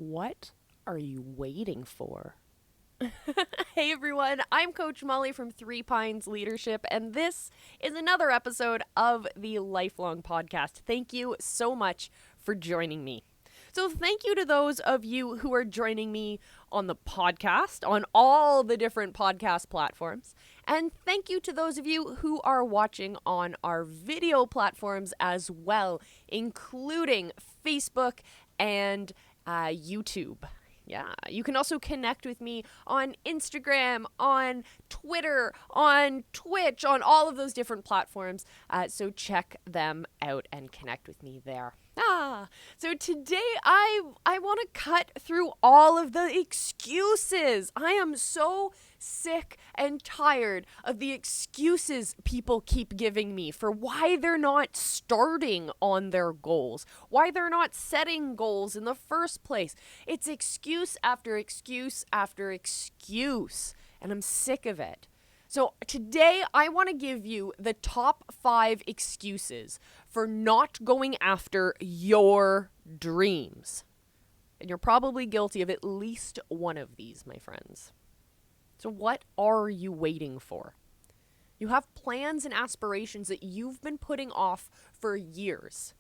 What are you waiting for? Hey everyone, I'm Coach Molly from Three Pines Leadership, and this is another episode of the Lifelong Podcast. Thank you so much for joining me. So, thank you to those of you who are joining me on the podcast, on all the different podcast platforms. And thank you to those of you who are watching on our video platforms as well, including Facebook and YouTube. Yeah, you can also connect with me on Instagram, on Twitter, on Twitch, on all of those different platforms. So check them out and connect with me there. So today I want to cut through all of the excuses. I am so sick and tired of the excuses people keep giving me for why they're not starting on their goals, why they're not setting goals in the first place. It's excuse after excuse after excuse, and I'm sick of it. So today I want to give you the top 5 excuses for not going after your dreams. And you're probably guilty of at least one of these, my friends. So what are you waiting for? You have plans and aspirations that you've been putting off for years.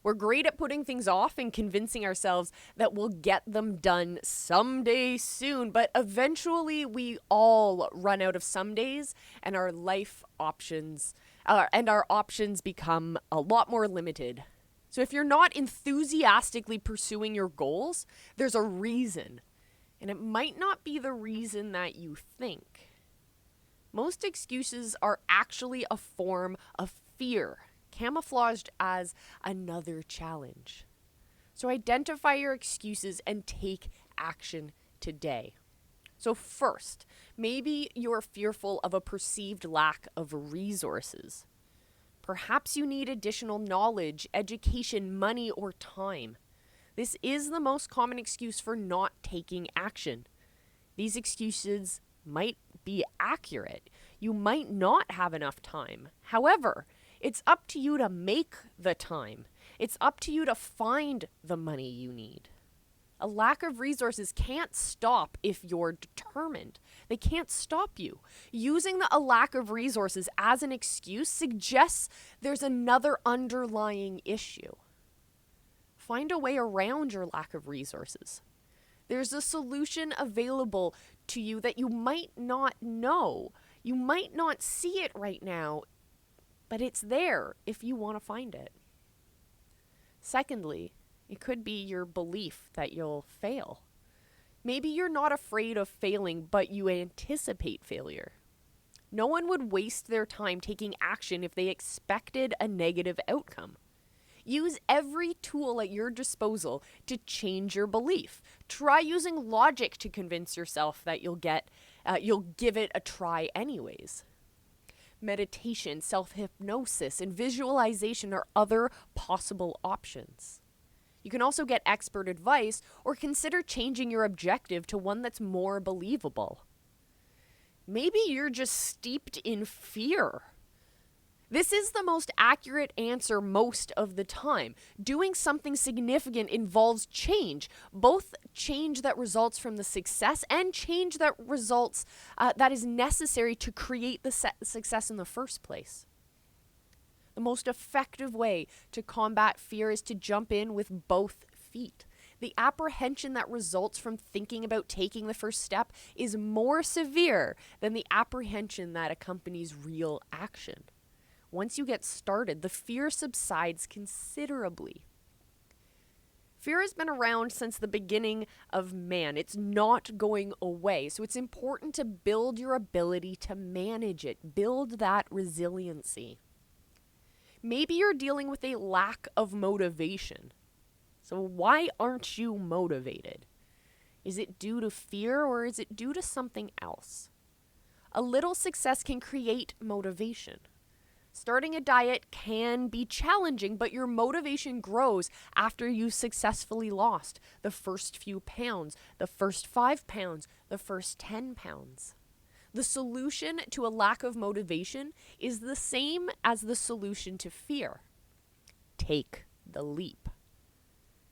We're great at putting things off and convincing ourselves that we'll get them done someday soon, but eventually we all run out of some days and our life options and our options become a lot more limited. So if you're not enthusiastically pursuing your goals, there's a reason. And it might not be the reason that you think. Most excuses are actually a form of fear, camouflaged as another challenge. So identify your excuses and take action today. So first, maybe you're fearful of a perceived lack of resources. Perhaps you need additional knowledge, education, money, or time. This is the most common excuse for not taking action. These excuses might be accurate. You might not have enough time. However, it's up to you to make the time. It's up to you to find the money you need. A lack of resources can't stop if you're determined. They can't stop you. Using a lack of resources as an excuse suggests there's another underlying issue. Find a way around your lack of resources. There's a solution available to you that you might not know. You might not see it right now, but it's there if you want to find it. Secondly, it could be your belief that you'll fail. Maybe you're not afraid of failing, but you anticipate failure. No one would waste their time taking action if they expected a negative outcome. Use every tool at your disposal to change your belief. Try using logic to convince yourself that you'll give it a try anyways. Meditation, self-hypnosis, and visualization are other possible options. You can also get expert advice or consider changing your objective to one that's more believable. Maybe you're just steeped in fear. This is the most accurate answer most of the time. Doing something significant involves change, both change that results from the success and change that results that is necessary to create the success in the first place. The most effective way to combat fear is to jump in with both feet. The apprehension that results from thinking about taking the first step is more severe than the apprehension that accompanies real action. Once you get started, the fear subsides considerably. Fear has been around since the beginning of man. It's not going away. So it's important to build your ability to manage it. Build that resiliency. Maybe you're dealing with a lack of motivation. So why aren't you motivated? Is it due to fear or is it due to something else? A little success can create motivation. Starting a diet can be challenging, but your motivation grows after you've successfully lost the first few pounds, the first 5 pounds, the first 10 pounds. The solution to a lack of motivation is the same as the solution to fear. Take the leap.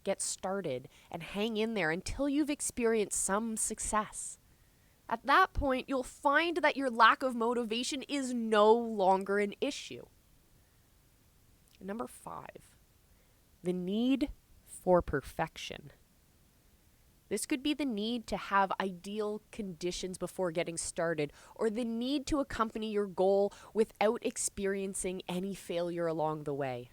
Get started and hang in there until you've experienced some success. At that point, you'll find that your lack of motivation is no longer an issue. Number 5, the need for perfection. This could be the need to have ideal conditions before getting started, or the need to accompany your goal without experiencing any failure along the way.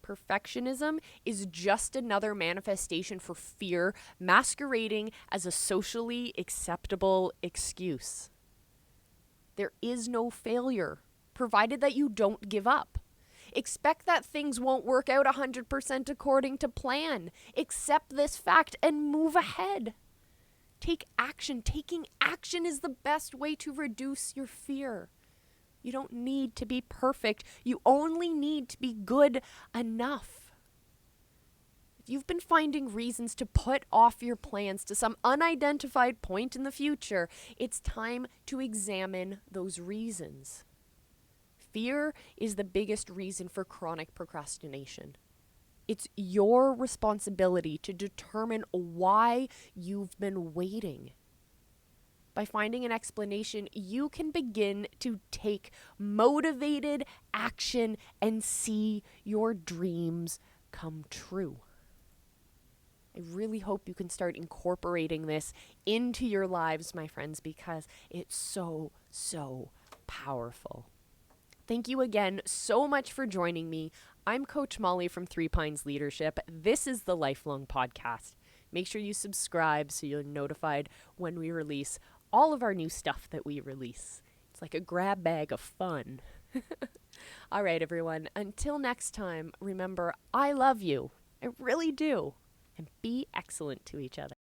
Perfectionism is just another manifestation for fear masquerading as a socially acceptable excuse. There is no failure, provided that you don't give up. Expect that things won't work out 100% according to plan. Accept this fact and move ahead. Take action. Taking action is the best way to reduce your fear. You don't need to be perfect. You only need to be good enough. If you've been finding reasons to put off your plans to some unidentified point in the future, it's time to examine those reasons. Fear is the biggest reason for chronic procrastination. It's your responsibility to determine why you've been waiting. By finding an explanation, you can begin to take motivated action and see your dreams come true. I really hope you can start incorporating this into your lives, my friends, because it's so, so powerful. Thank you again so much for joining me. I'm Coach Molly from 3 Pines Leadership. This is the Lifelong Podcast. Make sure you subscribe so you're notified when we release all of our new stuff that we release. It's like a grab bag of fun. All right, everyone. Until next time, remember, I love you. I really do. And be excellent to each other.